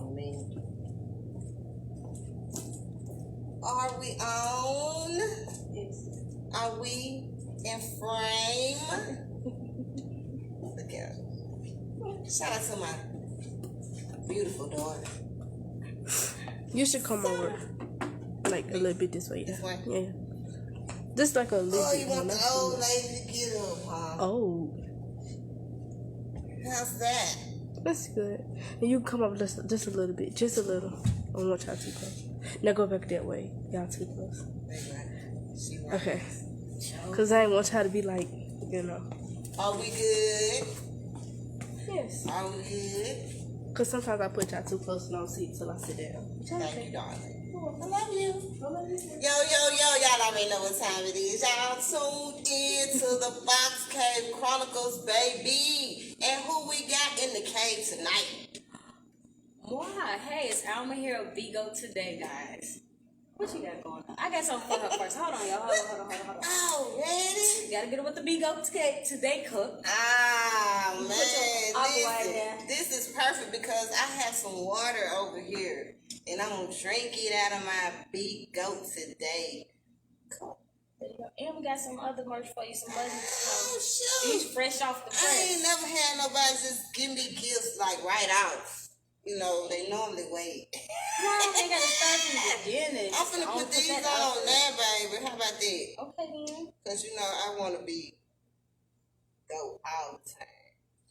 on me. Are we on? Yes. Are we in frame? Look at her. Shout out to my beautiful daughter. You should come over. Like a little bit this way. This way? Yeah. Just like a little bit. You want the old lady to get up, huh? Oh. How's that? That's good. And you come up just a little bit. Just a little. I don't want y'all too close. Now go back that way. Y'all too close. Okay. Because I ain't want y'all to be like, you know. Are we good? Yes. Are we good? Because sometimes I put y'all too close and I don't see it till I sit down. Thank you, darling. I love you. I love you. Yo, y'all already know what time it is. Y'all tuned in to the Fox Cave Chronicles, baby. And who we got in the cave tonight? Why? Hey, it's Alma here of Begoattoday, guys. What you got going on? I got something for her first. Hold on, y'all. Hold on. Oh, ready? You gotta get her with the Begoattoday cook. Ah, man. Listen, this is perfect because I have some water over here. And I'm going to drink it out of my Begoattoday cup. There you go. And we got some other merch for you, some buttons. Oh, shoot. These fresh off the press. I ain't never had nobody just give me gifts like right out. You know, they normally wait. No, they got to start from the beginning. I'm finna put these on now, baby. How about that? Okay, then. Because, you know, I want to be go all the time.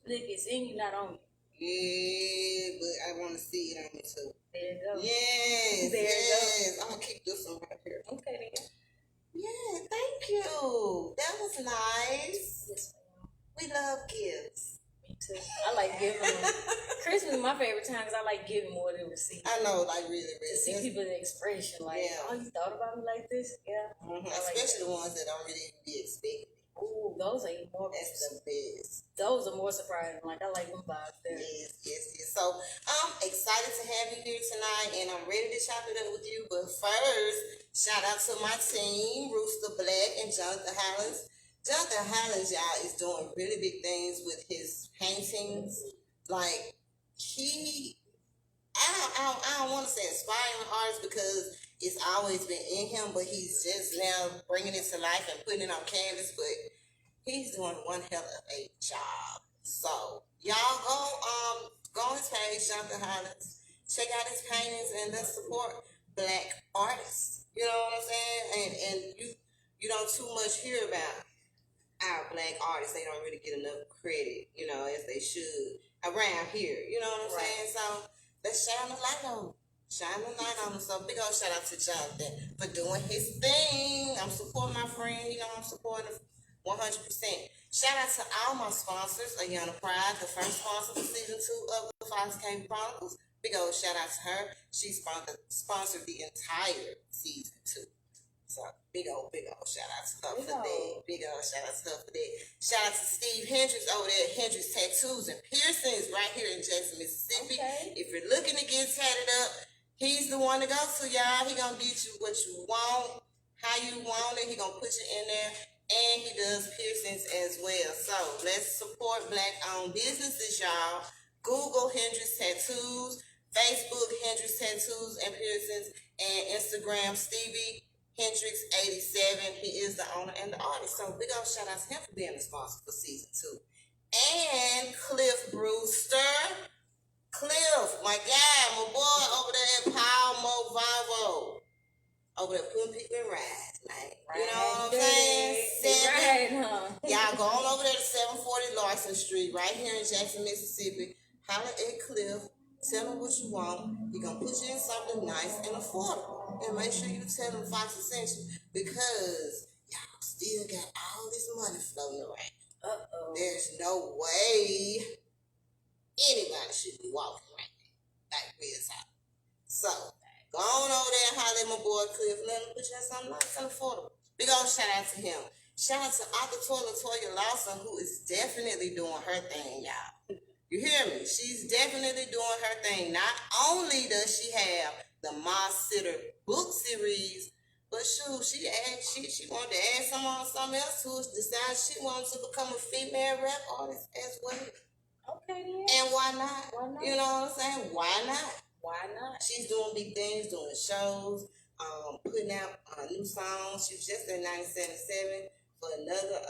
Look, it's in you, not on you. Yeah, but I want to see it on me too. There you go. Yes, There yes. I'm going to keep this one right here. Okay, then. Yeah, thank you. That was nice. Yes, ma'am. We love gifts. Me too. I like giving them. Christmas is my favorite time because I like giving more than receiving. I know, like really. To see people's expression, like, Yeah. oh, you thought about me like this? Yeah. Mm-hmm. I like Especially that. the ones that don't really be expected. Ooh, those are even more. That's the best. Those are more surprising. Like, I like them vibes there. Yes. So I'm excited to have you here tonight, and I'm ready to chop it up with you. But first, shout out to my team, Rooster Black and Jonathan Highlands. Jonathan Highlands, y'all, is doing really big things with his paintings. Like, I don't want to say aspiring artist because it's always been in him, but he's just now bringing it to life and putting it on canvas. But he's doing one hell of a job. So y'all go on his page, Jonathan Highlands. Check out his paintings and let's support Black artists. You know what I'm saying? And you don't too much hear about our Black artists. They don't really get enough credit, you know, as they should around here. You know what I'm saying? So let's shine the light on them. Shine the light on them. So big old shout out to Jonathan for doing his thing. I'm supporting my friend. You know, I'm supporting him 100%. Shout out to all my sponsors. Ayana Pride, the first sponsor for season 2 of the Fox Cave Chronicles. Big old shout out to her. She sponsored the entire season 2. So big old shout out to her for that. Big old shout out to her for that. Shout out to Steve Hendricks over there at Hendricks Tattoos and Piercings right here in Jackson, Mississippi. Okay. If you're looking to get tatted up, he's the one to go to, y'all. He gonna get you what you want, how you want it. He gonna put you in there. And he does piercings as well. So let's support Black-owned businesses, y'all. Google Hendricks Tattoos, Facebook Hendricks Tattoos and Piercings, and Instagram Stevie Hendricks 87. He is the owner and the artist. So big old shout out to him for being the sponsor for season 2. And Cliff Brewster. Cliff, my guy, my boy over there at Palmo Vivo. Over there putting people in rides, man. You know what I'm saying? Y'all go on over there to 740 Larson Street, right here in Jackson, Mississippi. Holler at Cliff. Tell him what you want. He gonna put you in something nice and affordable. And make sure you tell him Fox Essential because y'all still got all this money floating around. Uh-oh. There's no way anybody should be walking right now like real time. So go on over there and holler at my boy Cliff. Let him put you in something nice and affordable. Big old shout out to him. Shout out to Author Toya Lawson, who is definitely doing her thing, y'all. You hear me? She's definitely doing her thing. Not only does she have the Moss Sitter book series, but shoot, she wanted to add something else to it. Decided she wanted to become a female rap artist as well. Okay, then. And why not? You know what I'm saying? Why not? Why She's doing big things, doing shows, putting out new songs. She was just in 97.7 for another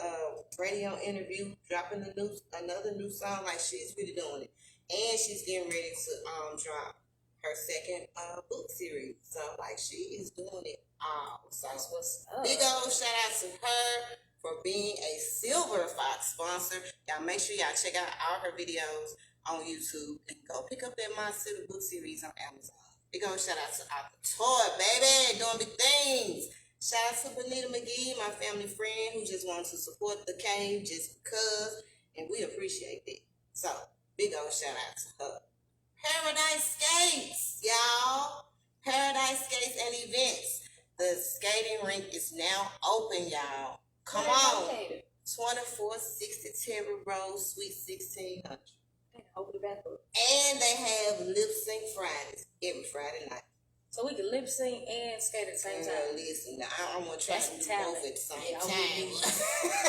radio interview, dropping another new song. Like, she's really doing it. And she's getting ready to drop her second book series. So, like, she is doing it all. So, That's what's up. big old shout out to her for being a Silver Fox sponsor. Y'all make sure y'all check out all her videos on YouTube and go pick up that My City book series on Amazon. Big old shout out to Alpha Toy, baby, doing big things. Shout out to Benita McGee, my family friend who just wanted to support the cave just because, and we appreciate it. So, big old shout out to her. Paradise Skates, y'all. Paradise Skates and Events. The skating rink is now open, y'all. Come on. 2460 Terry Road, Suite 1600. Open the back up. And they have lip sync Fridays every Friday night. So we can lip sync and skate at the same time. Listen, I want to try to do both at the same time.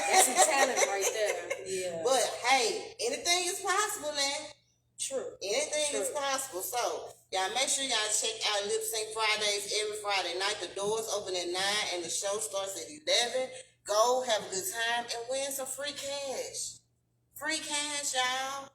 That's some talent right there. Yeah. But hey, anything is possible, man. True. Anything is possible. So y'all make sure y'all check out Lip Sync Fridays every Friday night. The doors open at 9 and the show starts at 11. Go have a good time and win some free cash. Free cash, y'all.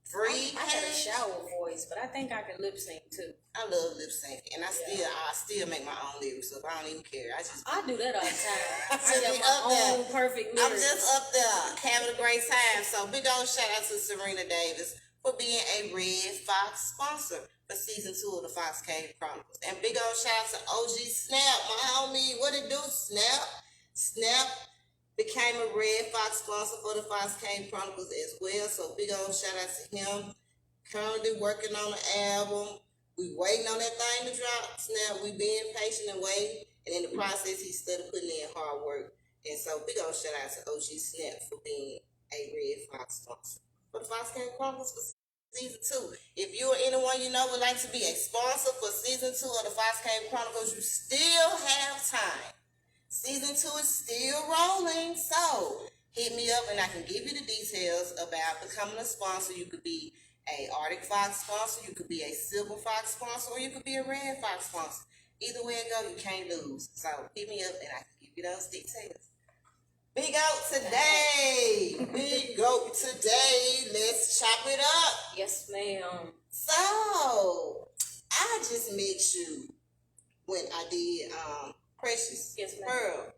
Free I cash. got a shower voice, but I think I can lip sync too. I love lip sync, and I still make my own lyrics up. I don't even care. I do that all the time. I just got be my up there. own perfect lyrics. I'm just up there having a great time. So big old shout out to Serena Davis for being a Red Fox sponsor for season 2 of the Fox Cave Chronicles. And big old shout out to OG Snap, my homie. What it do, Snap? Snap became a Red Fox sponsor for the Fox Cave Chronicles as well. So big old shout out to him. Currently working on the album. We waiting on that thing to drop. Snap, we being patient and waiting. And in the process, he started putting in hard work. And so big old shout out to OG Snap for being a Red Fox sponsor for the Fox Cave Chronicles for season 2. If you or anyone you know would like to be a sponsor for season 2 of the Fox Cave Chronicles, you still have time. Season 2 is still rolling, so hit me up and I can give you the details about becoming a sponsor. You could be a Arctic Fox sponsor, you could be a Silver Fox sponsor, or you could be a Red Fox sponsor. Either way it go, you can't lose. So hit me up and I can give you those details. Begoattoday! Begoattoday! Let's chop it up. Yes, ma'am. So, I just met you when I did Precious Pearl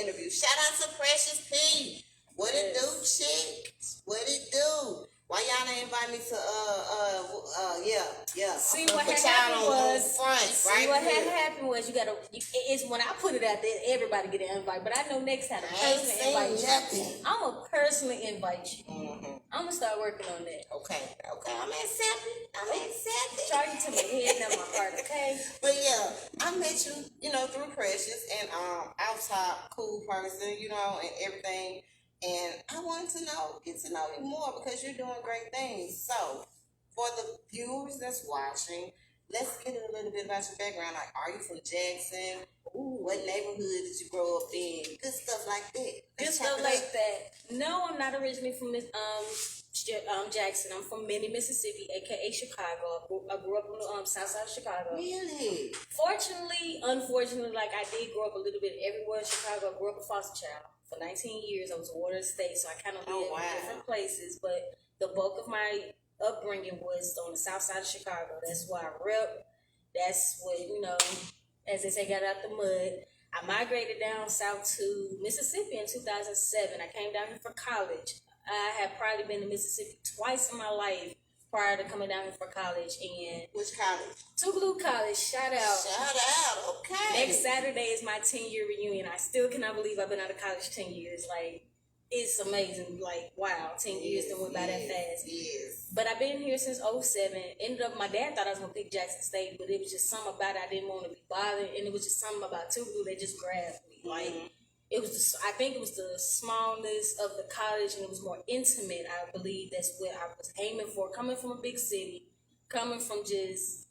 interview. Shout out to Precious P. What it do, chick? What it do? Why y'all didn't invite me to See what had happened was What happened was you gotta. It's when I put it out there, everybody get an invite. But I know next time I personally invite you. I'm gonna personally invite you. Mm-hmm. I'm gonna start working on that. Okay. I'm accepted. Try you to my head, not my heart. Okay. But yeah, I met you, through Precious, and I was top cool person, and everything. And I wanted to get to know you more because you're doing great things. So, for the viewers that's watching, let's get a little bit about your background. Like, are you from Jackson? What neighborhood did you grow up in? Good stuff like that. Good stuff like that. No, I'm not originally from Jackson. I'm from Minnie, Mississippi, aka Chicago. I grew up on the south side of Chicago. Really? Unfortunately, like I did grow up a little bit everywhere in Chicago. I grew up a foster child. For 19 years, I was a water state, so I kind of lived in different places. But the bulk of my upbringing was on the south side of Chicago. That's why I rep. That's what, as they say, got out the mud. I migrated down south to Mississippi in 2007. I came down here for college. I had probably been to Mississippi twice in my life prior to coming down here for college. And which college? Tougaloo College. Shout out. Okay. Next Saturday is my 10-year reunion. I still cannot believe I've been out of college 10 years. Like, it's amazing. Like, wow, 10 years done went by that fast. Yes. But I've been here since 07. Ended up, my dad thought I was going to pick Jackson State, but it was just something about it. I didn't want to be bothered. And it was just something about Tougaloo that just grabbed me. Like, I think it was the smallness of the college, and it was more intimate. I believe that's what I was aiming for. Coming from a big city, coming from just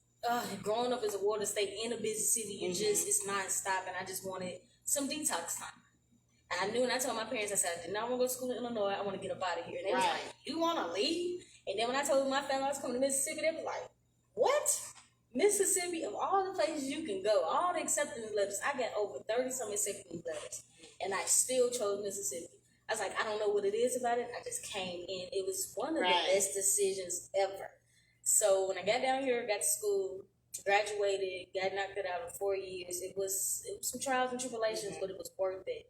growing up as a water state in a busy city, and just it's nonstop. And I just wanted some detox time. And I knew, and I told my parents, I said, I did not want to go to school in Illinois. I want to get up out of here. And they was like, you want to leave? And then when I told my family I was coming to Mississippi, they was like, what? Mississippi? of all the places you can go, all the acceptance letters, I got over 30-some acceptance letters, and I still chose Mississippi. I was like, I don't know what it is about it. I just came in. It was one of the best decisions ever. So when I got down here, got to school, graduated, got knocked it out in 4 years. It was some trials and tribulations, but it was worth it.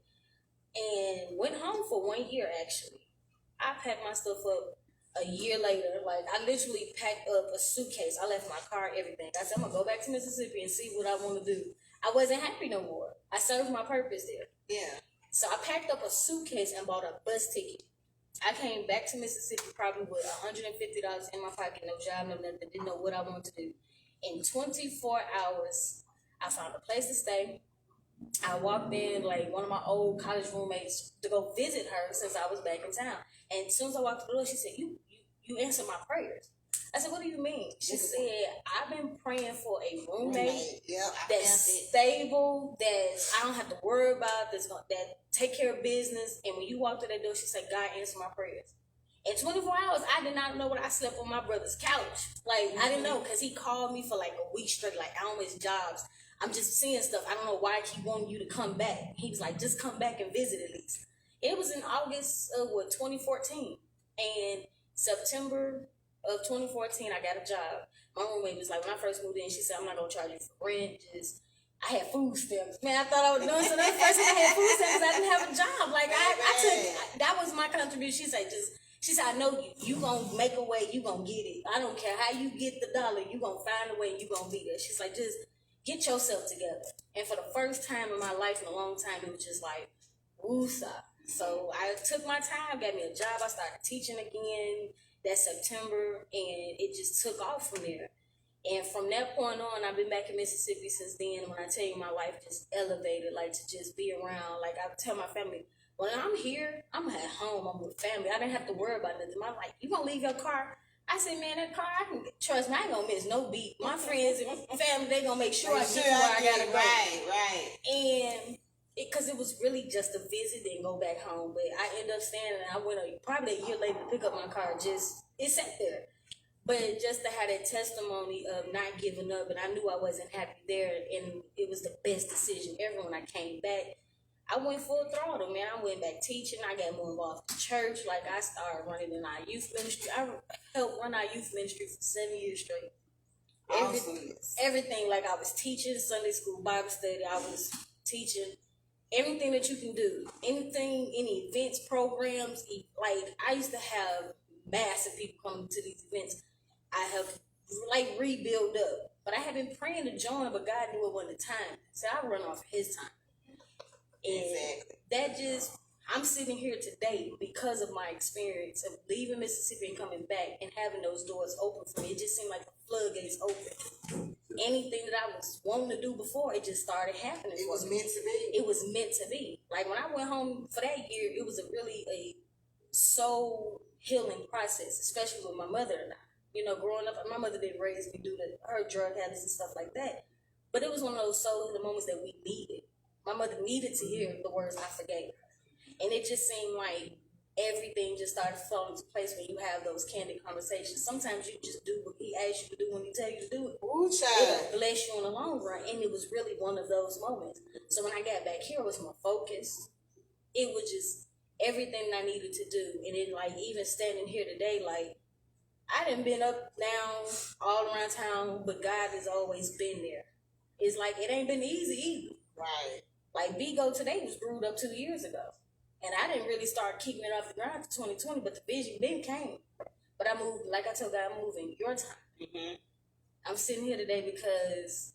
And went home for 1 year, actually. I packed my stuff up a year later. Like, I literally packed up a suitcase. I left my car, everything. I said, I'm going to go back to Mississippi and see what I want to do. I wasn't happy no more. I served my purpose there. Yeah. So I packed up a suitcase and bought a bus ticket. I came back to Mississippi probably with $150 in my pocket, no job, no nothing, didn't know what I wanted to do. In 24 hours, I found a place to stay. I walked in, like, one of my old college roommates to go visit her since I was back in town. And as soon as I walked through the door, she said, you answered my prayers. I said, what do you mean? She said, I've been praying for a roommate that's stable, that I don't have to worry about, that take care of business. And when you walked through that door, she said, God answered my prayers. In 24 hours, I did not know what I slept on my brother's couch. Like, I didn't know, because he called me for like a week straight, like, I don't miss jobs. I'm just seeing stuff. I don't know why I keep wanting you to come back. He was like, just come back and visit at least. It was in August of 2014. And September of 2014, I got a job. My roommate was like, when I first moved in, she said, I'm not going to charge you for rent. I had food stamps. Man, I thought I was doing so. That's the first time I had food stamps. I didn't have a job. Like, that was my contribution. She said, I know you going to make a way. You going to get it. I don't care how you get the dollar. You going to find a way. You going to be there. She's like, just get yourself together. And for the first time in my life in a long time, it was just like, woosah. So I took my time, got me a job. I started teaching again that September, and it just took off from there. And from that point on, I've been back in Mississippi since then. When I tell you, my life just elevated, like, to just be around. Like, I tell my family, when I'm here, I'm at home, I'm with family. I didn't have to worry about nothing. I'm like, you gonna leave your car? I said, man, that car, trust me, I ain't gonna miss no beat. My friends and family, they gonna make sure I get where I gotta go. Right. And because it was really just a visit and go back home. But I ended up staying, and I went probably a year later to pick up my car. It sat there. But just to have that testimony of not giving up, and I knew I wasn't happy there, and it was the best decision ever when I came back. I went full throttle, man. I went back teaching. I got more involved in church. Like, I started running in our youth ministry. I helped run our youth ministry for 7 years straight. Everything. Like, I was teaching Sunday school, Bible study. I was teaching everything that you can do. Anything, any events, programs. Like, I used to have massive people coming to these events. I have, like, rebuild up. But I had been praying to join, but God knew it wasn't the time. So I run off his time. And I'm sitting here today because of my experience of leaving Mississippi and coming back and having those doors open for me. It just seemed like the floodgates open. Anything that I was wanting to do before, it just started happening. It was meant to be. It was meant to be. Like, when I went home for that year, it was really a soul healing process, especially with my mother and I. You know, growing up, my mother didn't raise me due to her drug habits and stuff like that. But it was one of those soul healing moments that we needed. My mother needed to hear the words I forgave her. And it just seemed like everything just started falling into place when you have those candid conversations. Sometimes you just do what he asks you to do when he tell you to do it. Ooh, child. It'll bless you in the long run. And it was really one of those moments. So when I got back here, it was my focus. It was just everything I needed to do. And then, like, even standing here today, like, I done been up, down, all around town, but God has always been there. It's like, it ain't been easy either. Right. Like, Begoattoday was brewed up 2 years ago. And I didn't really start keeping it off the ground until 2020, but the vision then came. But I moved, like I told God, I'm moving your time. Mm-hmm. I'm sitting here today because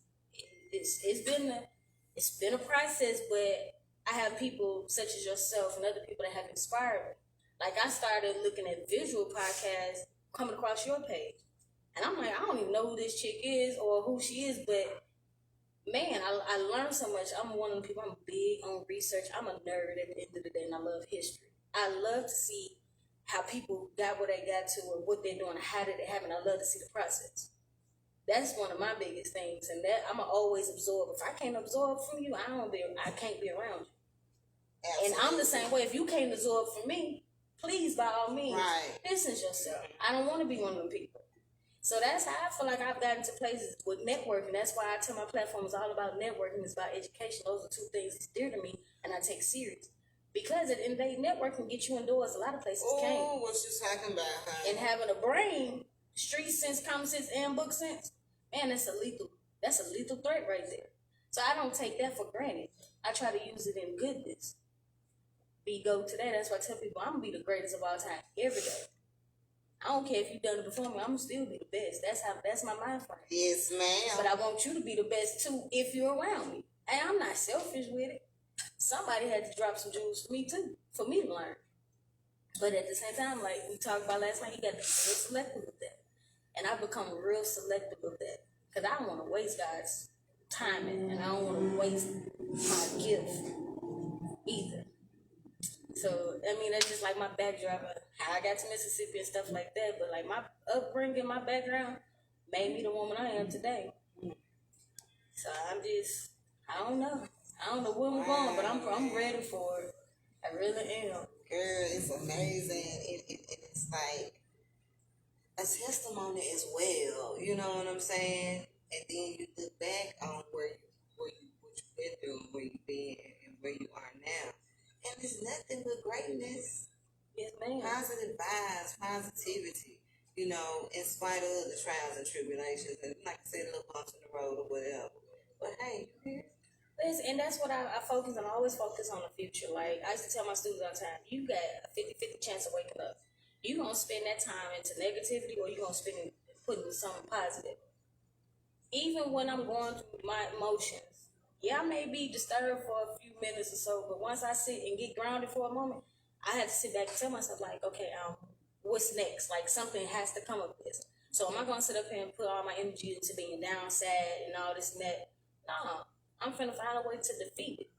it's been a process, but I have people such as yourself and other people that have inspired me. Like, I started looking at visual podcasts coming across your page. And I'm like, I don't even know who this chick is or who she is, but man, I learned so much. I'm one of the people, I'm big on research. I'm a nerd at the end of the day, and I love history. I love to see how people got where they got to or what they're doing, how did it happen. I love to see the process. That's one of my biggest things, and that I'm going to always absorb. If I can't absorb from you, I can't be around you. Absolutely. And I'm the same way. If you can't absorb from me, please, by all means, distance yourself. I don't want to be one of them people. So that's how I feel like I've gotten to places with networking. That's why I tell my platform is all about networking. It's about education. Those are two things that's dear to me, and I take serious. Because at the end of the day, networking get you indoors. A lot of places can't. Oh, what you talking about, huh? And having a brain, street sense, common sense, and book sense, man, that's a lethal threat right there. So I don't take that for granted. I try to use it in goodness. Begoattoday. That's why I tell people I'm gonna be the greatest of all time every day. I don't care if you've done it before me. I'm gonna still be the best. That's my mind frame. Yes, ma'am. But I want you to be the best too if you're around me. And I'm not selfish with it. Somebody had to drop some jewels for me too, for me to learn. But at the same time, like we talked about last night, you got to be real selective with that. And I've become real selective with that. Because I don't want to waste God's timing. And I don't want to waste my gift either. So, I mean, that's just like my backdrop, how I got to Mississippi and stuff like that. But like my upbringing, my background made me the woman I am today. So I don't know. I don't know where we're going, but I'm ready for it. I really am. Girl, it's amazing. It's like a testimony as well. You know what I'm saying? And then you look back on what you've been through, where you've been, and where you are now. And it's nothing but greatness. Yes, ma'am. Positive vibes, positivity, you know, in spite of the trials and tribulations. And like I said, little bumps in the road or whatever. But hey, you here. And that's what I focus on. I always focus on the future. Like, I used to tell my students all the time, you got a 50-50 chance of waking up. You going to spend that time into negativity or you going to spend it putting something positive. Even when I'm going through my emotions, yeah, I may be disturbed for a few minutes or so, but once I sit and get grounded for a moment, I have to sit back and tell myself, like, okay, what's next? Like, something has to come of this. So am I going to sit up here and put all my energy into being down, sad, and all this and that? No, I'm finna find a way to defeat it.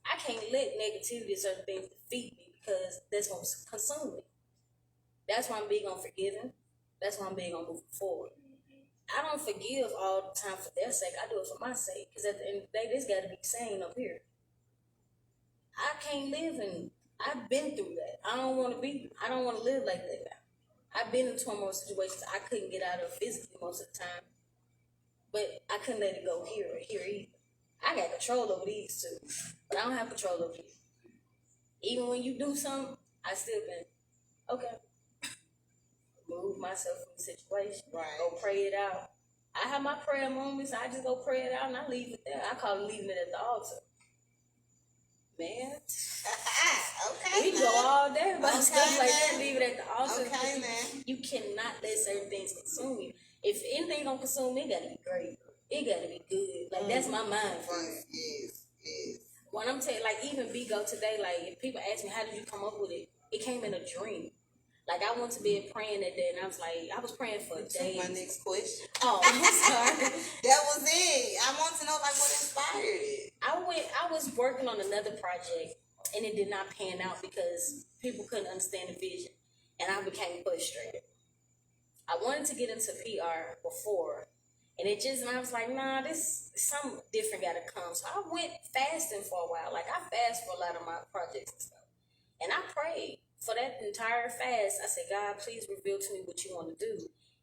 I can't let negativity and certain things defeat me because that's going to consume me. That's why I'm big on forgiving. That's why I'm big on moving forward. I don't forgive all the time for their sake. I do it for my sake. Because at the end of the day, this got to be sane up here. I can't live in. I've been through that. I don't want to live like that now. I've been in turmoil situations I couldn't get out of physically most of the time. But I couldn't let it go here or here either. I got control over these two. But I don't have control over these. Even when you do something, I still can, okay, remove myself from the situation. Right. Go pray it out. I have my prayer moments. I just go pray it out and I leave it there. I call it leaving it at the altar. Man. Okay. We go all day about stuff like that. Man. Leave it at the altar. Okay, man. You cannot let certain things consume you. If anything gonna consume me, it gotta be great. It gotta be good. Like that's my mind frame. Yes. When I'm telling, like even Begoattoday, like if people ask me how did you come up with it, it came in a dream. Like I went to bed praying that day, and I was like, I was praying for days. My next question. Oh, I'm sorry. That was it. I want to know like what inspired it. I was working on another project, and it did not pan out because people couldn't understand the vision, and I became frustrated. I wanted to get into PR before, and I was like, nah, this something different got to come. So I went fasting for a while. Like I fast for a lot of my projects and stuff, and I prayed. For that entire fast, I said, God, please reveal to me what you want to do.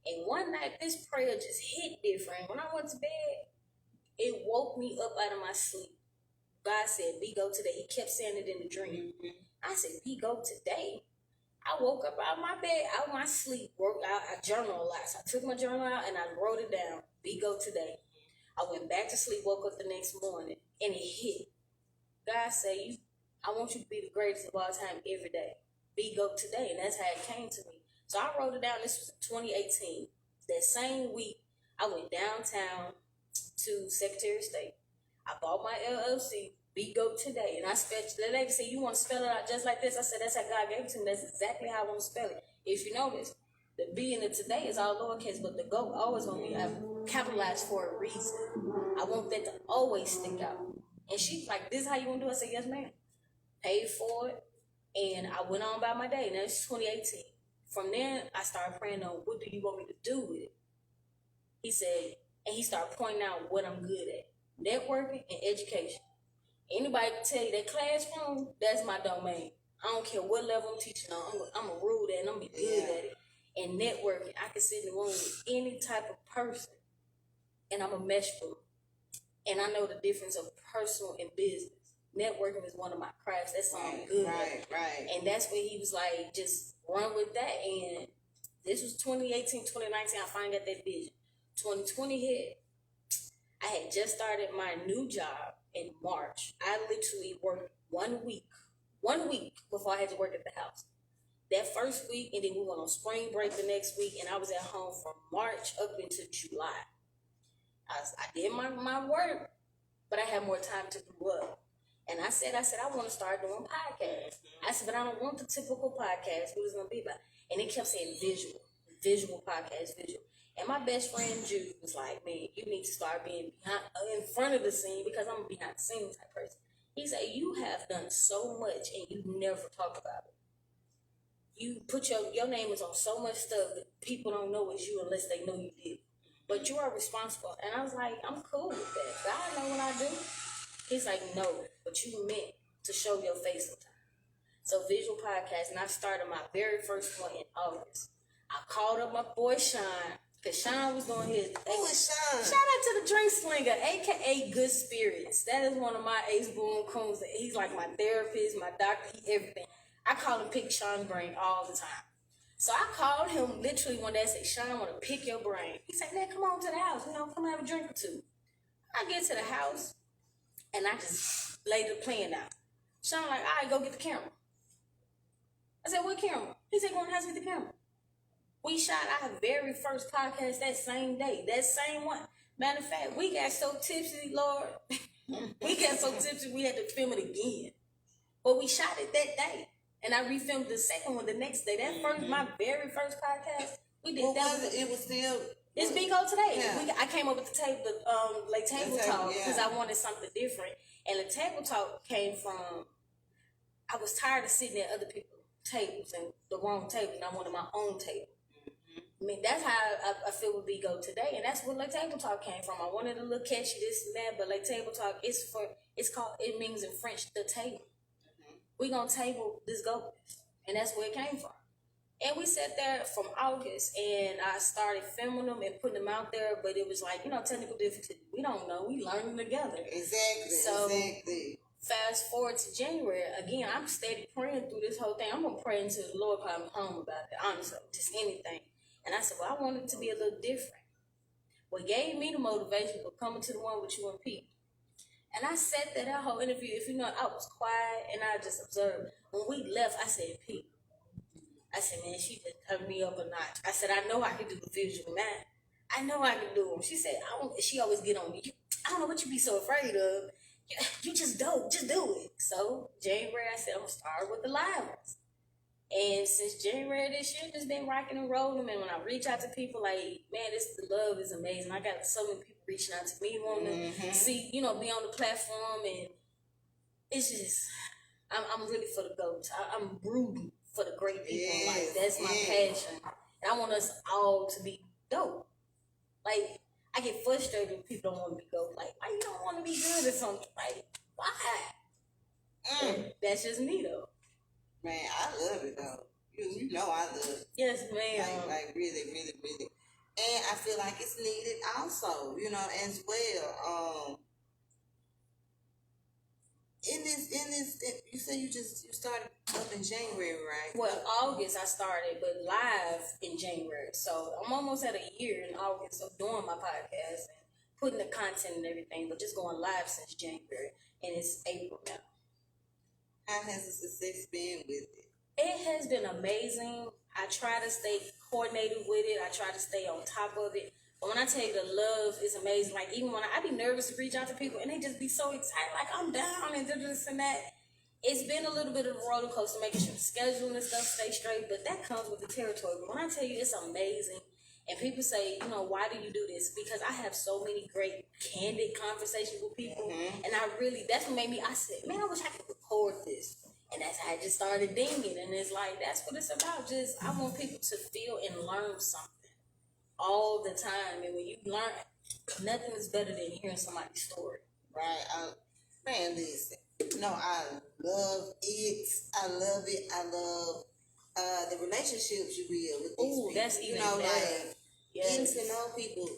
And one night, this prayer just hit different. When I went to bed, it woke me up out of my sleep. God said, Begoattoday. He kept saying it in the dream. I said, Begoattoday. I woke up out of my bed, out of my sleep, I journaled a lot. So I took my journal out and I wrote it down, Begoattoday. I went back to sleep, woke up the next morning, and it hit. God said, I want you to be the greatest of all time every day. Begoattoday, and that's how it came to me. So I wrote it down. This was 2018. That same week, I went downtown to Secretary of State. I bought my LLC, Begoattoday, and I spelled. The lady said, "You want to spell it out just like this?" I said, "That's how God gave it to me. That's exactly how I want to spell it." If you notice, the B in the today is all lowercase, but the go always gonna be capitalized for a reason. I want that to always stick out. And she's like, "This is how you want to do it?" I said, "Yes, ma'am." Paid for it. And I went on about my day, and that's 2018. From there, I started praying on, what do you want me to do with it? He said, and he started pointing out what I'm good at. Networking and education. Anybody can tell you that classroom, that's my domain. I don't care what level I'm teaching on. I'm going to rule that, and I'm going to be good at it. And networking, I can sit in the room with any type of person, and I'm a mesh through. And I know the difference of personal and business. Networking is one of my crafts. That's something good. Right. And that's when he was like, just run with that. And this was 2018, 2019. I finally got that vision. 2020 hit. I had just started my new job in March. I literally worked 1 week before I had to work at the house. That first week, and then we went on spring break the next week, and I was at home from March up into July. I did my work, but I had more time to do up. And I said, I want to start doing podcasts. I said, but I don't want the typical podcast. What it's going to be about? And it kept saying visual podcast, visual. And my best friend, Jude, was like, man, you need to start being in front of the scene, because I'm a behind the scenes type person. He said, you have done so much and you never talk about it. You put your name is on so much stuff that people don't know it's you unless they know you did. But you are responsible. And I was like, I'm cool with that. God know what I do. He's like, no, but you meant to show your face sometimes. So visual podcast, and I started my very first one in August. I called up my boy Sean, because Sean was doing his. Who is Sean? Shout out to the Drink Slinger, aka Good Spirits. That is one of my ace boom coons. He's like my therapist, my doctor, everything. I call him Pick Sean's brain all the time. So I called him literally one day and said, Sean, I want to pick your brain. He said, man, come on to the house. Come have a drink or two. I get to the house, and I just laid the plan out. Sean like, all right, go get the camera. I said, what camera? He said, go in the house with the camera. We shot our very first podcast that same day, that same one. Matter of fact, we got so tipsy, Lord. We got so tipsy we had to film it again. But we shot it that day. And I refilmed the second one the next day. That first, my very first podcast, we did that. Was it? It was still. It's Begoattoday. Yeah. I came up with the table, like table talk, because I wanted something different. And the table talk came from, I was tired of sitting at other people's tables and the wrong table, and I wanted my own table. I mean, that's how I feel with Begoattoday, and that's where like table talk came from. I wanted a little catchy, this and that, but like table talk, it means in French, the table. We gonna table this goat, and that's where it came from. And we sat there from August, and I started filming them and putting them out there, but it was like, technical difficulty. We don't know. We learning together. Exactly. Fast forward to January, again, I'm steady praying through this whole thing. I'm gonna pray until the Lord comes home about it, honestly, just anything. And I said, well, I want it to be a little different. What gave me the motivation for coming to the one with you and Pete. And I sat there that whole interview, if you know, I was quiet and I just observed. When we left, I said, Pete, I said, man, she just turned me up a notch. I said, I know I can do the visual, man. I know I can do them. She said, she always get on me. I don't know what you be so afraid of. You just don't. Just do it. So, January, I said, I'm going to start with the live ones. And since January this year, just been rocking and rolling. And when I reach out to people, like, man, the love is amazing. I got so many people reaching out to me, wanting to see, be on the platform. And it's just, I'm really for the goats. I'm rooting for the great people in life. That's my passion. And I want us all to be dope. Like, I get frustrated when people don't want to be dope. Like, why you don't want to be good at something? Like, why? That's just me, though. Man, I love it, though. You know I love it. Yes, ma'am. Like really, really, really. And I feel like it's needed also, as well. You said you started up in January, right? Well, August I started, but live in January. So I'm almost at a year in August of doing my podcast and putting the content and everything, but just going live since January, and it's April now. How has the success been with it? It has been amazing. I try to stay coordinated with it. I try to stay on top of it. But when I tell you the love is amazing, like even when I be nervous to reach out to people and they just be so excited, like I'm down and this and that. It's been a little bit of a roller coaster, making sure the schedule and stuff stay straight, but that comes with the territory. But when I tell you it's amazing, and people say, why do you do this? Because I have so many great, candid conversations with people, and that's what made me, I said, man, I wish I could record this. And that's how I just started dinging, and it's like, that's what it's about. Just, I want people to feel and learn something all the time, and when you learn, nothing is better than hearing somebody's story. Right. Man, listen. I love it. I love it. I love the relationships you build with these people. That's even you know, better. like getting Yes. to know people,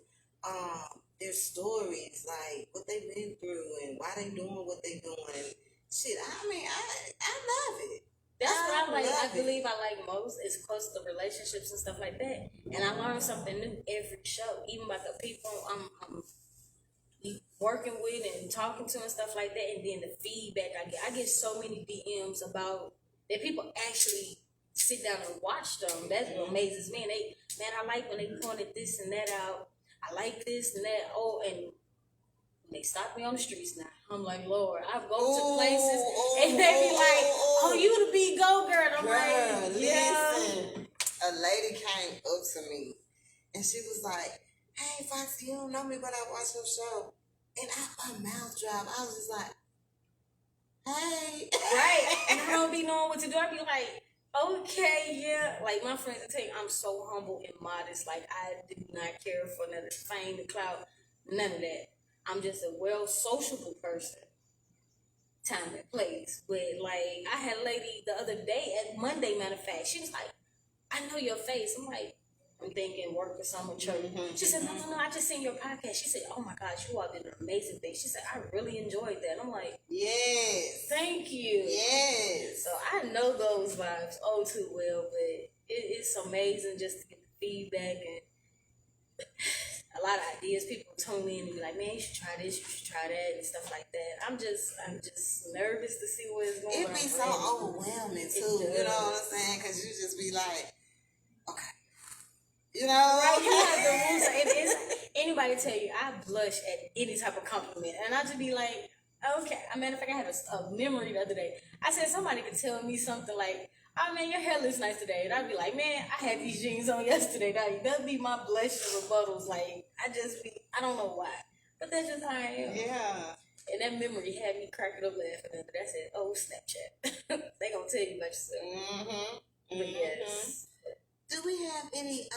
their stories, like what they've been through and why they doing what they doing. And shit, I mean, I love it. That's what I like. I love it. believe I like most is close to relationships and stuff like that. And I learn something new every show, even about the people I'm working with and talking to and stuff like that. And then the feedback I get so many DMs about that people actually sit down and watch them. That's what amazes me. And I like when they pointed this and that out. I like this and that. Oh, and they stop me on the streets now. I'm like, Lord, I go to places and they be like, oh, you the big go girl. I'm like, yeah. Listen, a lady came up to me and she was like, hey, Foxy, you don't know me, but I watch your show. And my mouth dropped. I was just like, hey. Right. And I don't be knowing what to do. I be like, okay, yeah. Like my friends tell you, I'm so humble and modest. Like I do not care for none of the fame, the clout, none of that. I'm just a well sociable person. Time and place. But like I had a lady the other day at Monday, matter of fact, she was like, I know your face. I'm like, I'm thinking work or something, church. She said, no, I just seen your podcast. She said, oh my gosh, you all did an amazing thing. She said, I really enjoyed that. I'm like, yes. thank you. Yes. So I know those vibes oh too well, but it's amazing just to get the feedback and a lot of ideas. People tune in and be like, man, you should try this, you should try that, and stuff like that. I'm just nervous to see what's going on. It be so overwhelming too. You know what I'm saying? Because you just be like, okay. You know, right? You have the rules. It is anybody tell you I blush at any type of compliment, and I just be like, okay. I matter of fact, I had a memory the other day. I said somebody could tell me something like, oh man, your hair looks nice today, and I'd be like, man, I had these jeans on yesterday. That'd be my blush and rebuttals. Like I don't know why, but that's just how I am. yeah. And that memory had me cracking up laughing. But I said, oh, Snapchat. They gonna tell you about yourself. But yes. Do we have any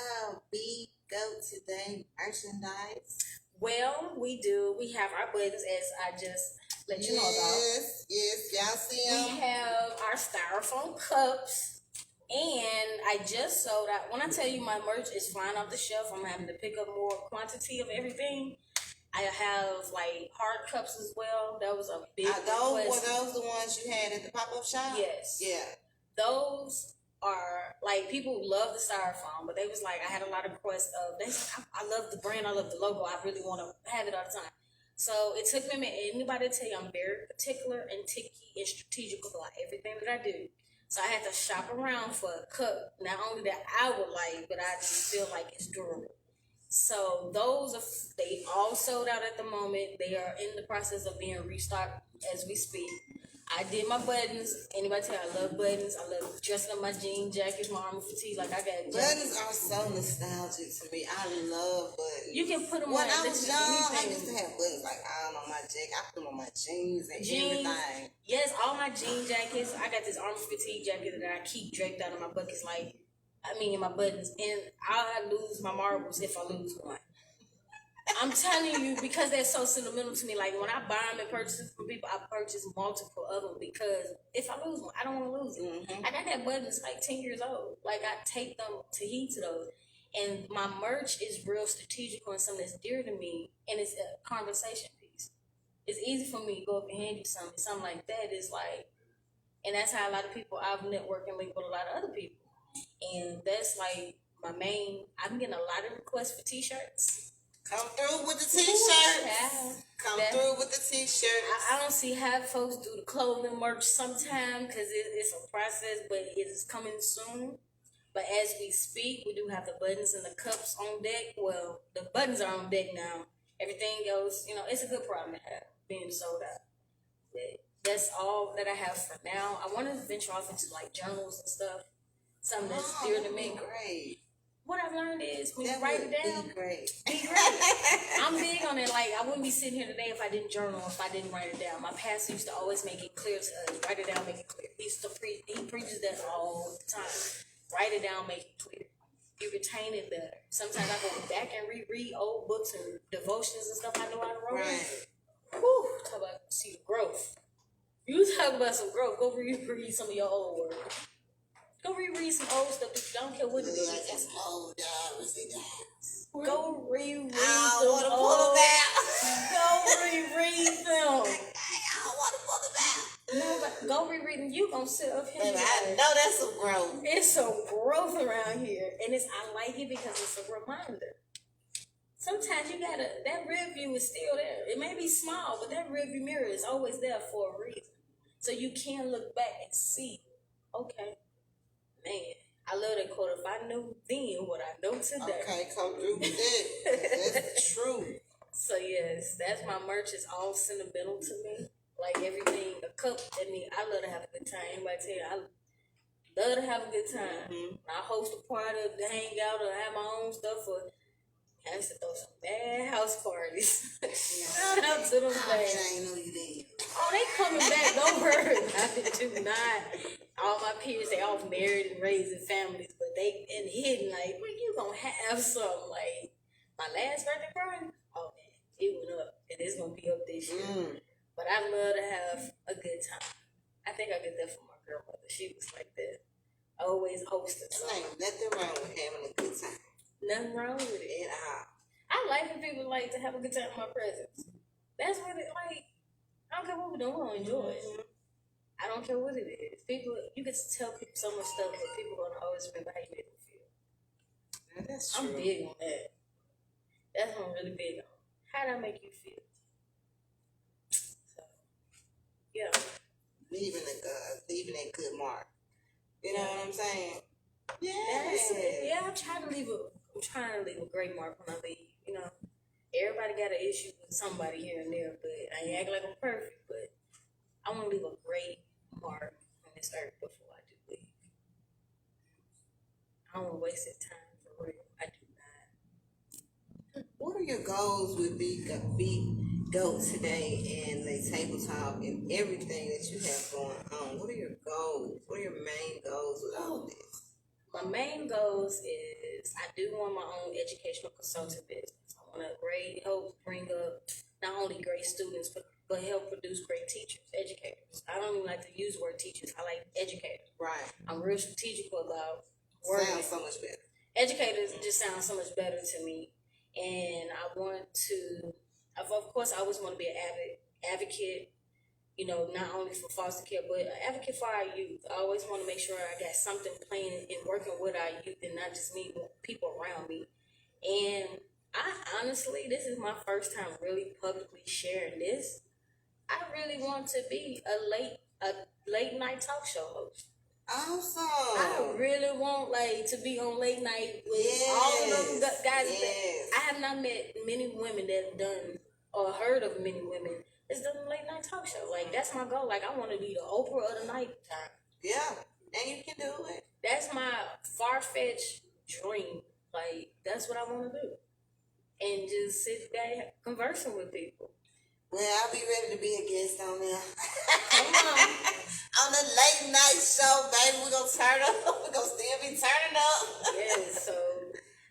Begoattoday merchandise? Well, we do. We have our buttons, as I just let you know about. Yes, y'all see We them. have our styrofoam cups, and I just sold out. When I tell you my merch is flying off the shelf, I'm having to pick up more quantity of everything. I have like hard cups as well. That was a big Were request. those the ones you had at the pop-up shop? Yes. Yeah. Those are like people love the styrofoam, but they was like I had a lot of requests of I love the brand, I love the logo, I really want to have it all the time. So it took me a minute. Anybody tell you I'm very particular and ticky and strategical about everything that I do. So I had to shop around for a cup, not only that I would like, but I just feel like it's durable. So they all sold out at the moment. They are in the process of being restocked as we speak. I did my buttons. Anybody tell you I love buttons? I love dressing up my jean jackets, my armor fatigue. Like I got buttons are so nostalgic to me. I love buttons. You can put them when on. I was young, anything. I used to have buttons like all on my jacket. I put them on my jeans and everything. Yes, all my jean jackets. I got this armor fatigue jacket that I keep draped out of my buckets, in my buttons, and I lose my marbles if I lose one. I'm telling you, because they're so sentimental to me. Like when I buy them and purchase them from people, I purchase multiple of them because if I lose one, I don't want to lose it. I got that buttons like 10 years old. Like I take them to heed to those. And my merch is real strategical and something that's dear to me, and it's a conversation piece. It's easy for me to go up and hand you something like that is like, and that's how a lot of people I've networked and linked with a lot of other people. And that's like my main, I'm getting a lot of requests for t-shirts. Come through with the t-shirts. Come through with the t-shirts. I don't see how folks do the clothing merch sometime because it's a process, but it is coming soon. But as we speak, we do have the buttons and the cups on deck. Well, the buttons are on deck now. Everything else, it's a good problem to have being sold out. But that's all that I have for now. I want to venture off into like journals and stuff. Something that's dear to me. Great. What I've learned is when you write it down, be great. Be great. I'm big on it. Like I wouldn't be sitting here today if I didn't journal, if I didn't write it down. My pastor used to always make it clear to us. Write it down, make it clear. He preaches that all the time. Write it down, make it clear. You retain it better. Sometimes I go back and reread old books and devotions and stuff I know I wrote. Right. Whew, talk about see the growth. You talk about some growth. Go read some of your old work. Go reread some old stuff. I don't care what it I is. got some old diaries. Go reread I them don't want to pull them out. Go reread them. I don't want to pull them out. No, but go reread them. You gonna sit up here. Baby, I know that's some growth. It's some growth around here, and I like it because it's a reminder. Sometimes you gotta, that rear view is still there. It may be small, but that rear view mirror is always there for a reason. So you can look back and see, okay, man, I love that quote. If I knew then what I know today. Okay, come through with it. That's true. So yes, that's my merch. It's all sentimental to me. Like everything, a cup, I love to have a good time. Anybody tell you, I love to have a good time. Mm-hmm. I host a party, to hang out, or have my own stuff, or I used to throw some bad house parties. Shout out to them I ain't know you did. Oh, they coming back. Don't worry. I do not. All my peers, they all married and raising families, but they in hidden like, well, you gonna have some. Like my last birthday party, oh man, it went up, and it's gonna be up this year. But I love to have a good time. I think I get that from my grandmother. She was like that, always hosting. There ain't nothing wrong with having a good time. Nothing wrong with it at all. I like when people like to have a good time in my presence. That's what it like. I don't care what we're doing, we're gonna enjoy it. I don't care what it is. People, you can tell people so much stuff, but people gonna always remember how you made them feel. Yeah, that's true. I'm big on that. That's what I'm really big on. How did I make you feel? So, yeah. Leaving a good mark. You know what I'm saying? Yeah. Yeah, I'm trying to leave a great mark when I leave. You know, everybody got an issue with somebody here and there, but I ain't act like I'm perfect, but I want to leave a great mark on this earth before I do leave. I don't want to waste this time for real. I do not. What are your goals with Begoattoday and the table talk and everything that you have going on? What are your goals? What are your main goals with all of this? My main goals is I do want my own educational consulting business. I want to help bring up not only great students, but help produce great teachers, educators. I don't even like to use the word teachers. I like educators. Right. I'm real strategical about wording. Sounds so much better. Educators just sound so much better to me. And I want to, of course, I always want to be an advocate, you know, not only for foster care, but an advocate for our youth. I always want to make sure I got something playing and working with our youth and not just me, but people around me. And I honestly, this is my first time really publicly sharing this. I really want to be a late night talk show host. Awesome. I really want to be on late night with all of them guys. Yes. I have not met many women that have done or heard of many women that's done a late night talk show. Like that's my goal. Like I want to be the Oprah of the night time. Yeah, and you can do it. That's my far-fetched dream. Like that's what I want to do, and just sit back conversing with people. Well, I'll be ready to be a guest on there. Come on. On the late night show, baby, we're going to turn up. We're going to still be turning up. Yes, so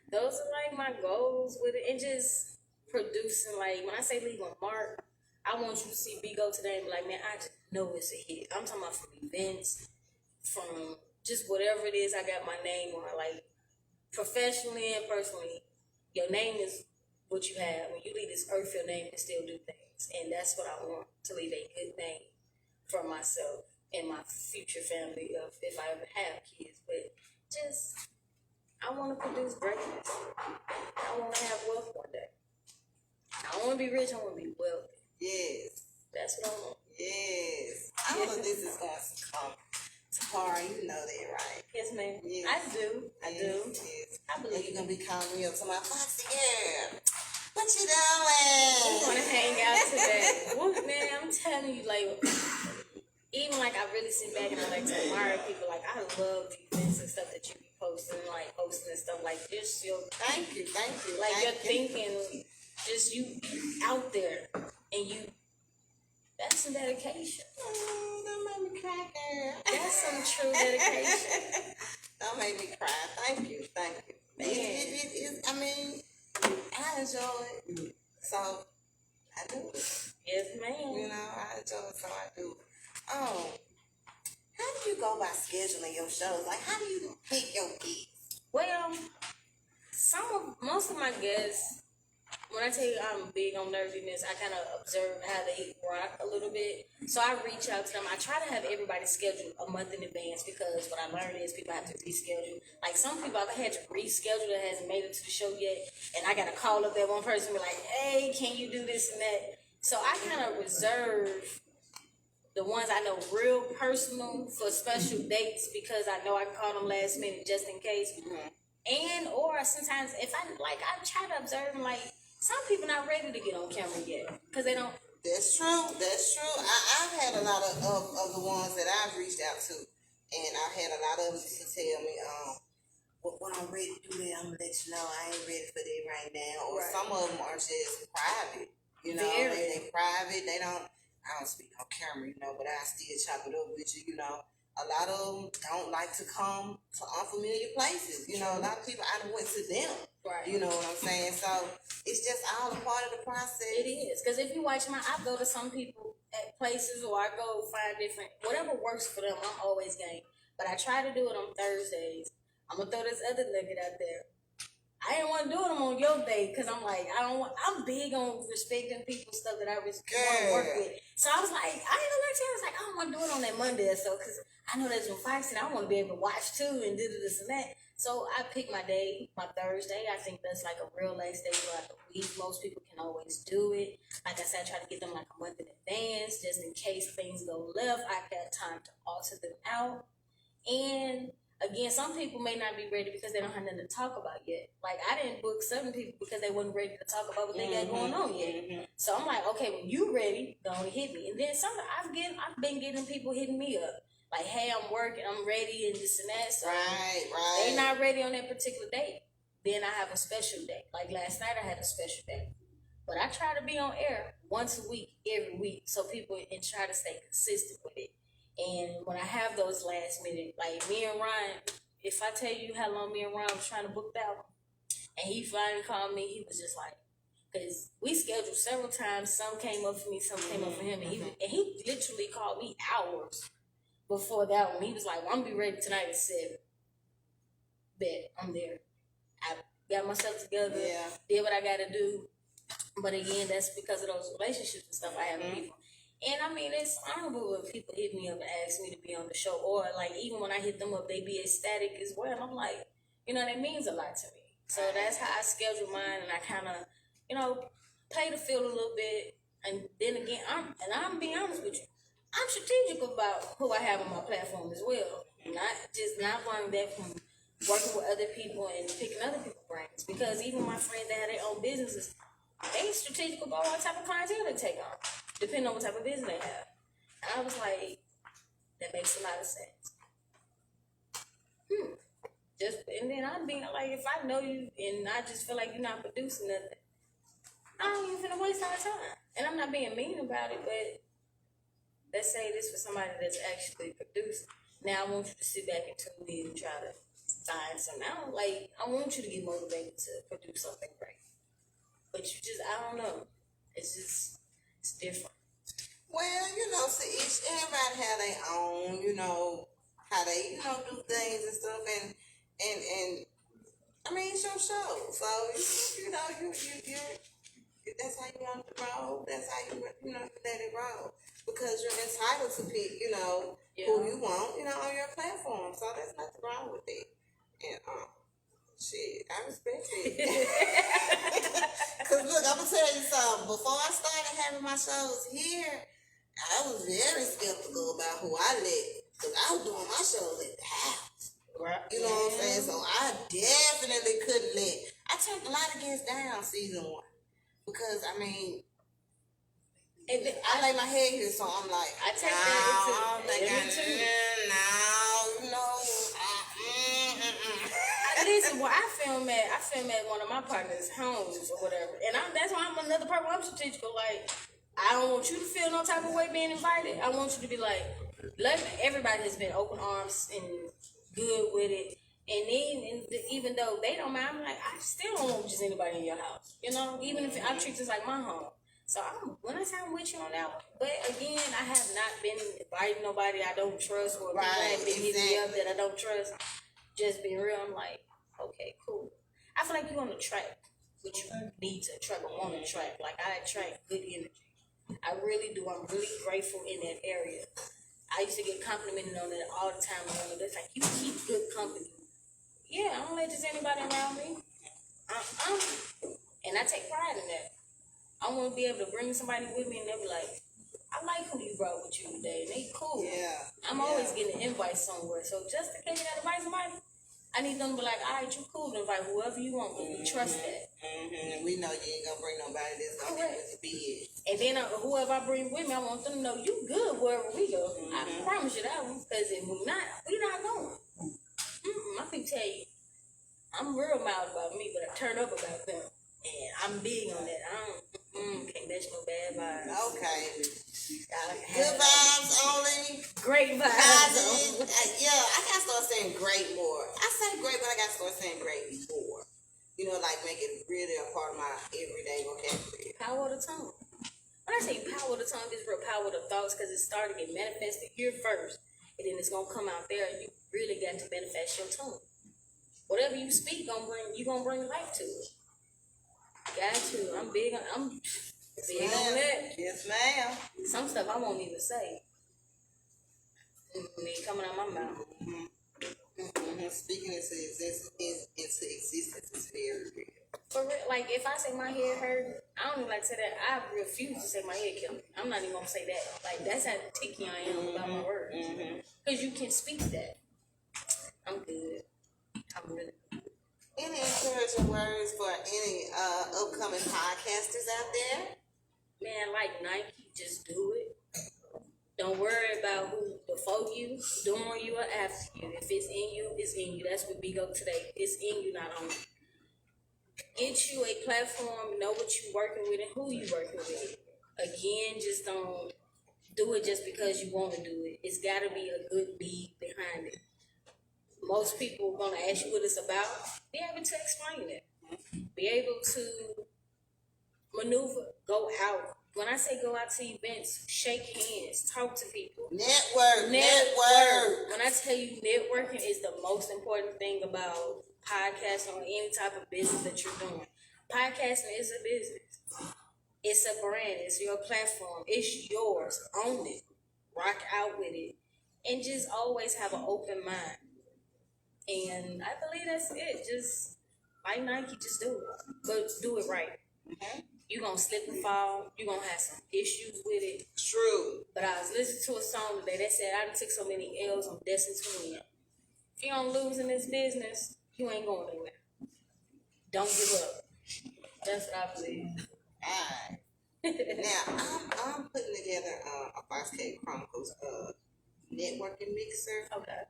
those are my goals with it. And just producing, when I say leave a mark, I want you to see Begoattoday and be like, man, I just know it's a hit. I'm talking about from events, from just whatever it is I got my name on. Professionally and personally, your name is what you have. When you leave this earth, your name can still do things. And that's what I want, to leave a good name for myself and my future family if I ever have kids. But just, I want to produce greatness. I want to have wealth one day. I don't want to be rich, I want to be wealthy. Yes. That's what I want. Yes. I don't know if this is going to come to Tara. You know that, right? Yes, ma'am. Yes. I do. Yes. I believe you're going to be calling me up to my Foxy girl. What you doing? We want to hang out today. Well, man, I'm telling you, even I really sit back and I like to admire people. I love the events and stuff that you be posting, hosting and stuff. Just your Thank you. you're thinking, just you out there, and that's some dedication. Oh, don't make me cry, girl. That's some true dedication. Don't make me cry. Thank you. Man. I enjoy it. So, I do it. Yes, ma'am. I enjoy it, so I do. How do you go about scheduling your shows? Like, how do you pick your gigs? Well, most of my guests, when I tell you I'm big on nerdiness, I kind of observe how they rock a little bit. So I reach out to them. I try to have everybody scheduled a month in advance because what I learned is people have to reschedule. Like some people I've had to reschedule that hasn't made it to the show yet, and I got to call up that one person and be like, hey, can you do this and that? So I kind of reserve the ones I know real personal for special dates because I know I can call them last minute just in case. And or sometimes if I try to observe them, like some people not ready to get on camera yet because they don't. That's true. I've had a lot of the ones that I've reached out to, and I've had a lot of them to tell me, when I'm ready to do that, I'm gonna let you know I ain't ready for that right now. Or some of them are just private. You know, they private. I don't speak on camera, you know, but I still chop it up with you, you know. A lot of them don't like to come to unfamiliar places. You know, a lot of people, I done went to them. Right. You know what I'm saying? So it's just all a part of the process. It is. Because if you watch I go to some people at places or I go find different, whatever works for them, I'm always game. But I try to do it on Thursdays. I'm going to throw this other nugget out there. I didn't want to do them on your day because I'm like, I'm big on respecting people's stuff that I want to work with. So I was like, I ain't gonna lie to you. I was like, I don't want to do it on that Monday or so because I know that's when Fox and I want to be able to watch too and do this and that. So I picked my day, my Thursday. I think that's like a real last day throughout the week. Most people can always do it. Like I said, I try to get them like a month in advance just in case things go left. I got time to alter them out. And again, some people may not be ready because they don't have nothing to talk about yet. Like, I didn't book certain people because they wasn't ready to talk about what they got going on yet. So I'm like, okay, when you ready, don't hit me. And then I've been getting people hitting me up. Like, hey, I'm working, I'm ready, and this and that. So right. They not ready on that particular date. Then I have a special day. Like last night, I had a special day. But I try to be on air once a week, every week, so people and try to stay consistent with it. And when I have those last minute, like me and Ryan, if I tell you how long me and Ryan was trying to book that one, and he finally called me, he was just like, because we scheduled several times, some came up for me, some came up for him, and he literally called me hours before that one. He was like, well, I'm gonna be ready tonight at 7. Bet I'm there. I got myself together, did what I gotta do. But again, that's because of those relationships and stuff I have with people. And I mean, it's honorable when people hit me up and ask me to be on the show, or like even when I hit them up, they be ecstatic as well. I'm like, that means a lot to me. So that's how I schedule mine, and I kind of, play the field a little bit. And then again, I'm being honest with you, I'm strategic about who I have on my platform as well. Not learning that from working with other people and picking other people's brains. Because even my friends that have their own businesses, they strategic about what type of clientele they take on, depending on what type of business they have. And I was like, that makes a lot of sense. And then I'm being like, if I know you and I just feel like you're not producing nothing, I don't even finna waste our time. And I'm not being mean about it, but let's say this for somebody that's actually producing. Now I want you to sit back and tune in and try to find something. I want you to get motivated to produce something great. But I don't know. It's different. Well, see, everybody have their own, how they, do things and stuff, and I mean, it's your show, so you that's how you want it to roll. That's how you let it roll, because you're entitled to pick, who you want, on your platform. So there's nothing wrong with it, and shit, I respect it. Cause look, I'm gonna tell you something. Before I started having my shows here, I was very skeptical about who I let, cause I was doing my shows at the house. Right. You know what I'm saying? So I definitely couldn't let. I turned a lot of guests down season 1 because I mean, I lay my head here, so I'm like, I take that Listen, well, I film at one of my partners' homes or whatever, and that's why I'm another person. I'm strategic. Like, I don't want you to feel no type of way being invited. I want you to be like, everybody has been open arms and good with it. And even though they don't mind, I'm like, I still don't want just anybody in your house. Even if I treat this like my home. So I'm when I say I'm with you on that one, but again, I have not been inviting nobody I don't trust or people Right, ain't been hitting me up exactly. that I don't trust. Just being real, I'm like, okay, cool. I feel like you on the track, what you need to attract or want to attract. Like I attract good energy. I really do. I'm really grateful in that area. I used to get complimented on that all the time. It's like you keep good company. Yeah, I don't let just anybody around me. And I take pride in that. I want to be able to bring somebody with me and they'll be like, I like who you brought with you today. And they cool. Yeah. I'm always getting an invite somewhere. So just in case you got to invite somebody, I need them to be like, all right, you cool to invite whoever you want, but we trust that. And we know you ain't gonna bring nobody that's gonna be with the bid. And then whoever I bring with me, I want them to know you good wherever we go. I promise you that one. Because if we not going. I can tell you, I'm real mild about me, but I turn up about them. And I'm big on that. I don't, can't match no bad vibes. Okay. Good vibes only. Great vibes. Positive. Yeah, I gotta start saying great more. I say great, but I gotta start saying great more. You know, like make it really a part of my everyday vocabulary. Power of the tongue. When I say power of the tongue, it's real power of the thoughts because it started to get manifested here first. And then it's going to come out there and you really got to manifest your tongue. Whatever you speak, you going to bring life to it. Got to. I'm big on that. Yes, ma'am. Some stuff I won't even say. Ain't coming out my mouth. Speaking into existence is very real. For real, like if I say my head hurt, I don't even like to say that. I refuse to say my head killed me. I'm not even gonna say that. Like that's how ticky I am about my words. Because you can speak that. I'm good. I'm really good. Any encouraging words for any upcoming podcasters out there? Man, like Nike, just do it. Don't worry about who before you, during you, or after you. If it's in you, it's in you. That's what Begoattoday. It's in you, not on you. Get you a platform, know what you're working with and who you're working with. Again, just don't do it just because you want to do it. It's got to be a good need behind it. Most people are going to ask you what it's about. Be able to explain it. Be able to maneuver. Go out. When I say go out to events, shake hands, talk to people. Network. When I tell you networking is the most important thing about podcasting or any type of business that you're doing. Podcasting is a business. It's a brand. It's your platform. It's yours. Own it. Rock out with it. And just always have an open mind. And I believe that's it. Just like Nike, just do it. But do it right. You're going to slip and fall. You're going to have some issues with it. True. But I was listening to a song today that said, I done took so many L's, I'm destined to win. If you don't lose in this business, you ain't going anywhere. Don't give up. That's what I believe. Alright. Now, I'm putting together a 5K Chronicles networking mixer. Okay.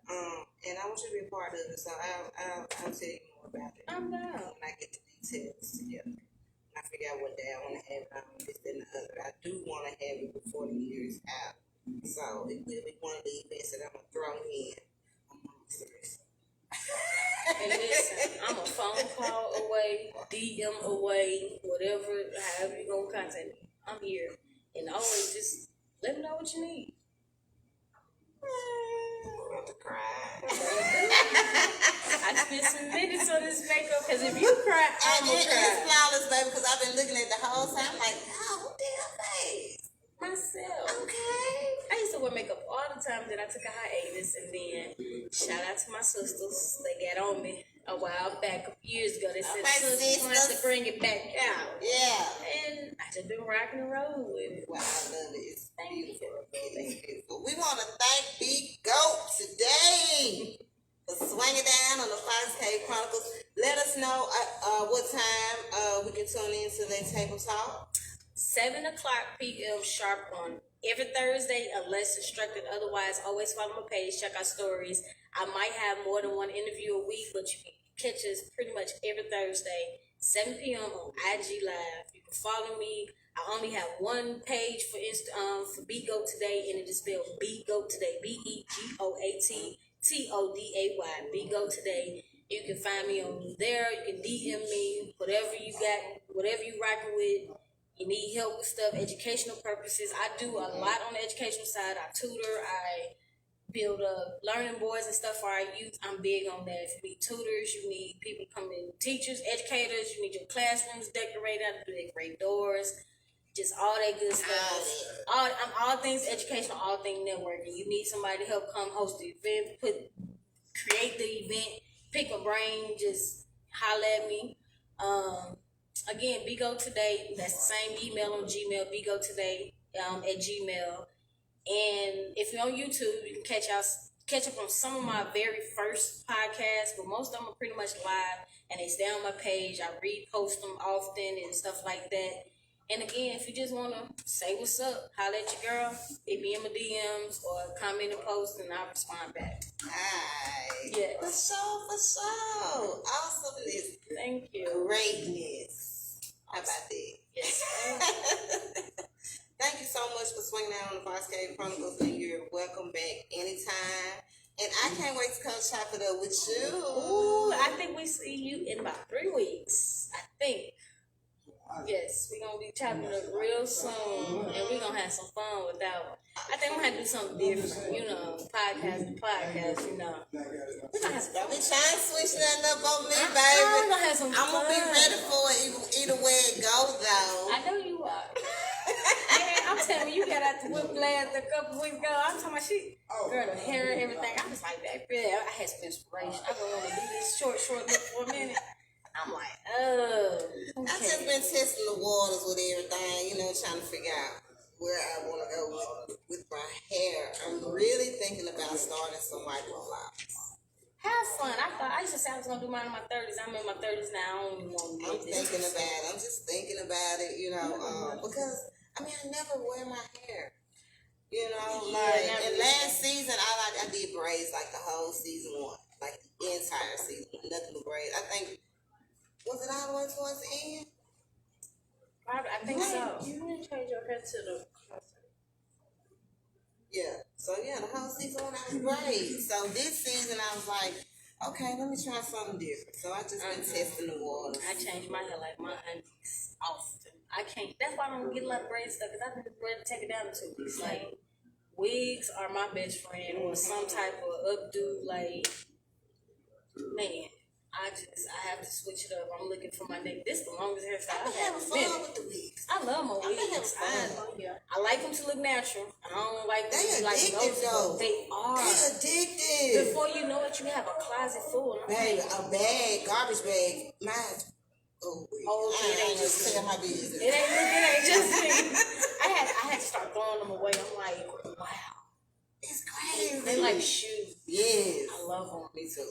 And I want you to be a part of it, so I'll tell you more about it. I'm down. When I get the details together. I figure out what day I want to have it on, this, and the other. I do want to have it before the year's out. So it will be one of the events that I'm going to throw in amongst the rest. And listen, I'm a phone call away, DM away, whatever, however you gonna contact me. I'm here. And always just let me know what you need. I'm about to cry. I spent some minutes on this makeup because if you cry, I'm gonna It's cry. flawless, baby, because I've been looking at the whole time like, oh, damn face. Myself. Okay. I used to wear makeup all the time, then I took a hiatus, and then shout out to my sisters. They got on me a while back, a few years ago. They said, Okay, sisters want sisters. to bring it back out. Yeah. And I just been rocking and rolling with it. Wow, I love it. It's Thank beautiful. you. It's beautiful. We want to thank Begoattoday for swinging down on the 5K Chronicles. Let us know what time we can tune in to their table talk. 7 o'clock p.m. sharp on every Thursday, unless instructed otherwise. Always follow my page, check our stories. I might have more than one interview a week, but you can catch us pretty much every Thursday, 7 p.m. on IG Live. You can follow me. I only have one page for Begoattoday, and it is spelled Begoattoday, Begoattoday, Begoattoday. You can find me on there. You can DM me, whatever you got, whatever you rocking with. you need help with stuff, educational purposes. I do a lot on the educational side. I tutor, I build up learning boards and stuff for our youth. I'm big on that. If you need tutors, you need people coming, teachers, educators, you need your classrooms decorated, I do decorate doors, just all that good stuff. I'm all things educational, all things networking. You need somebody to help come host the event, create the event, pick a brain, just holler at me. Again, Begoattoday, that's the same email on Gmail, Begoattoday at Gmail. And if you're on YouTube, you can catch up on some of my very first podcasts, but most of them are pretty much live, and they stay on my page. I repost them often and stuff like that. And again, if you just want to say what's up, holler at your girl, hit me in my DMs or comment and post, and I'll respond back. Hi. Yes. For sure. Awesomeness. Thank you. Greatness. How about that? Yes. Thank you so much for swinging out on the Begoattoday Chronicles, and you're welcome back anytime. And I can't wait to come chop it up with you. Ooh, I think we see you in about 3 weeks. I think. Yes, we're going to be chopping it up real soon, and we're going to have some fun with that one. I think we're going to do something different, podcast to podcast, We're going to have some fun. Don't be trying to switch nothing up on me, baby. I'm going to have some fun. I'm going to be ready for it either way it goes, though. I know you are. Man, I'm telling you, you got out the whip glass a couple weeks ago. I'm talking about girl, the hair and everything. I was like, baby, I had some inspiration. I don't want to do this short look for a minute. I'm like, okay. I've just been testing the waters with everything, trying to figure out where I want to go with my hair. I'm really thinking about starting some microlocks. Have fun. I used to say I was going to do mine in my 30s. I'm in my 30s now. I don't even want to do this. I'm just thinking about it, because, I never wear my hair. And last season, I did braids like the whole season one, like the entire season, nothing but braids. I think, was it all the way towards the end? I think so. You didn't change your hair to the concert. Yeah. So, the whole season one, I was braids. So, this season, I was like, okay, let me try something different. So, I just been testing the waters. I change my hair like my aunties often. I can't. That's why I don't get a lot of braid stuff, because I've been ready to take it down in 2 weeks. Like, wigs are my best friend, or some type of updo, like, man. I have to switch it up. I'm looking for my neck. This is the longest hairstyle I've had in a minute. With the wigs. I love my wigs. I like them to look natural. I don't like them to like addictive, though. They are. They're addictive. Before you know it, you have a closet full. Baby, a bag, garbage bag. Mine. It ain't just tell my business. It ain't just me. I had to start throwing them away. I'm like, wow. It's crazy. They like shoes. Yes. I love them. Me too.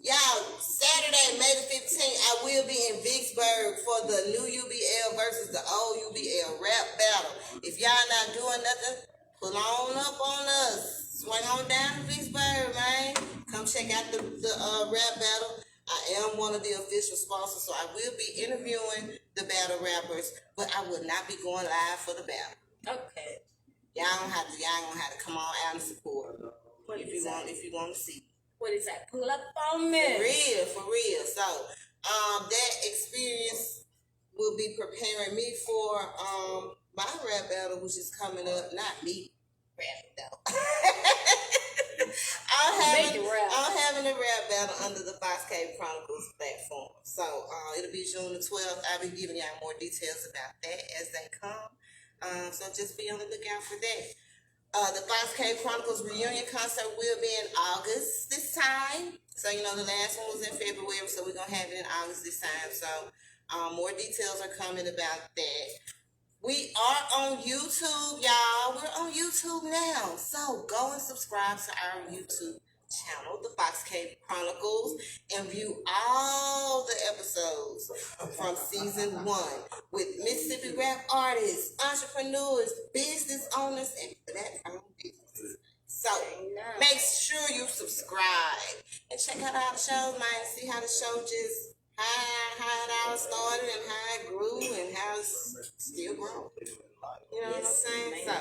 Y'all, Saturday, May the 15th, I will be in Vicksburg for the new UBL versus the old UBL rap battle. If y'all not doing nothing, pull on up on us. Swing on down to Vicksburg, man. Come check out the rap battle. I am one of the official sponsors, so I will be interviewing the battle rappers, but I will not be going live for the battle. Okay. Y'all gonna have to come on out and support if you want to see. What is that? Pull up on me. For real. So, that experience will be preparing me for my rap battle, which is coming up. Not me rapping though. I'm having a rap battle under the Begoattoday Chronicles platform. So, it'll be June the 12th. I'll be giving y'all more details about that as they come. So just be on the lookout for that. The Begoattoday Chronicles reunion concert will be in August this time. So, the last one was in February, so we're going to have it in August this time. So, more details are coming about that. We are on YouTube, y'all. We're on YouTube now. So, go and subscribe to our YouTube channel, the Begoattoday Chronicles, and view all the episodes from season 1 with Mississippi rap artists, entrepreneurs, business owners, and black owned businesses. So make sure you subscribe and check out our shows, man. See how the show just how it all started and how it grew and how it's still growing. You know what I'm saying? So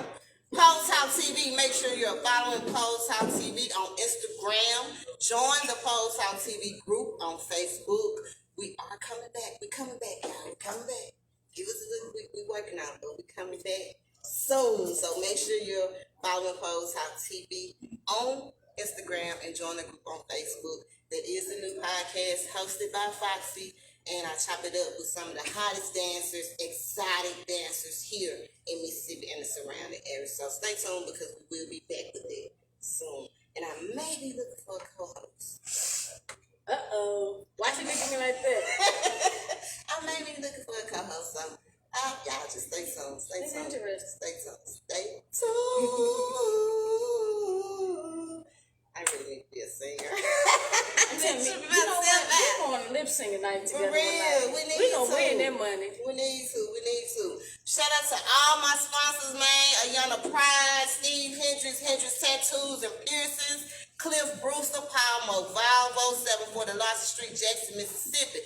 Pole Talk TV, make sure you're following Pole Talk TV on Instagram. Join the Pole Talk TV group on Facebook. We are coming back. We're coming back, y'all. We're coming back. Give us a little bit. We working on it, but we coming back soon. So make sure you're following Pose Talk TV on Instagram and join the group on Facebook. That is the new podcast hosted by Foxy. And I chop it up with some of the hottest dancers, exotic dancers here in Mississippi and the surrounding area. So stay tuned because we will be back with it soon. And I may be looking for a co-host. Why she looking at me like that? I may be looking for a co-host. So y'all just stay tuned. Stay It's tuned. interesting. Stay tuned. Stay tuned. I really need to be a singer. You know what? We're going to lip singing night together. For real, we need we gonna to. win that money. We need to. Shout out to all my sponsors, man. Ayana Pride, Steve Hendricks, Hendricks Tattoos and Piercings, Cliff Brewster, Palmo, Valvo, 740 Larson Street, Jackson, Mississippi.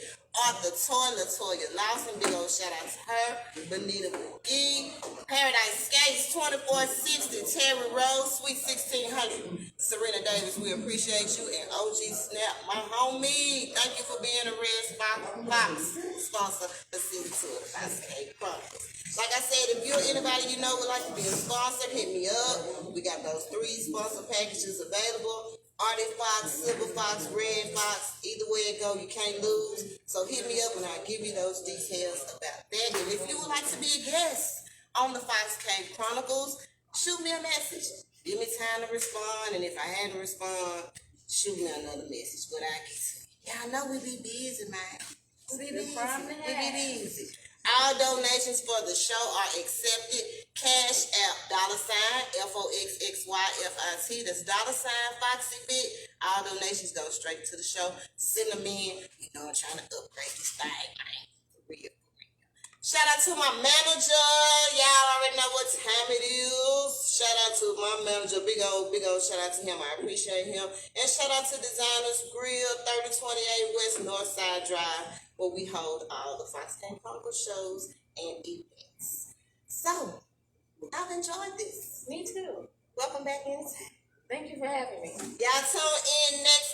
Arthur Toy, LaToya Lawson, big old shout out to her. Bonita McGee, Paradise Skates, 2460, Terry Rose, Sweet 1600. Serena Davis, we appreciate you. And OG Snap, my homie, thank you for being a Red Fox sponsor for Season 2 of the 5K Chronicles. Like I said, if you're anybody you know would like to be a sponsor, hit me up. We got those 3 sponsor packages available. Artie Fox, Silver Fox, Red Fox, either way it go, you can't lose. So hit me up and I'll give you those details about that. And if you would like to be a guest on the 5K Chronicles, shoot me a message. Give me time to respond, and if I had to respond, shoot me another message. But I get to you. Y'all know we be busy, man. We be busy. All donations for the show are accepted. Cash App, $FOXXYFIT. That's $Foxy Fit. All donations go straight to the show. Send them in. You know I'm trying to upgrade this thing, man. For real. Shout out to my manager. Y'all already know what time it is. Shout out to my manager. Big old shout out to him. I appreciate him. And shout out to Designers Grill, 3028 West Northside Drive, where we hold all the Fox Game Chronicle shows and events. So, I've enjoyed this. Me too. Welcome back inside. Thank you for having me. Y'all tune in next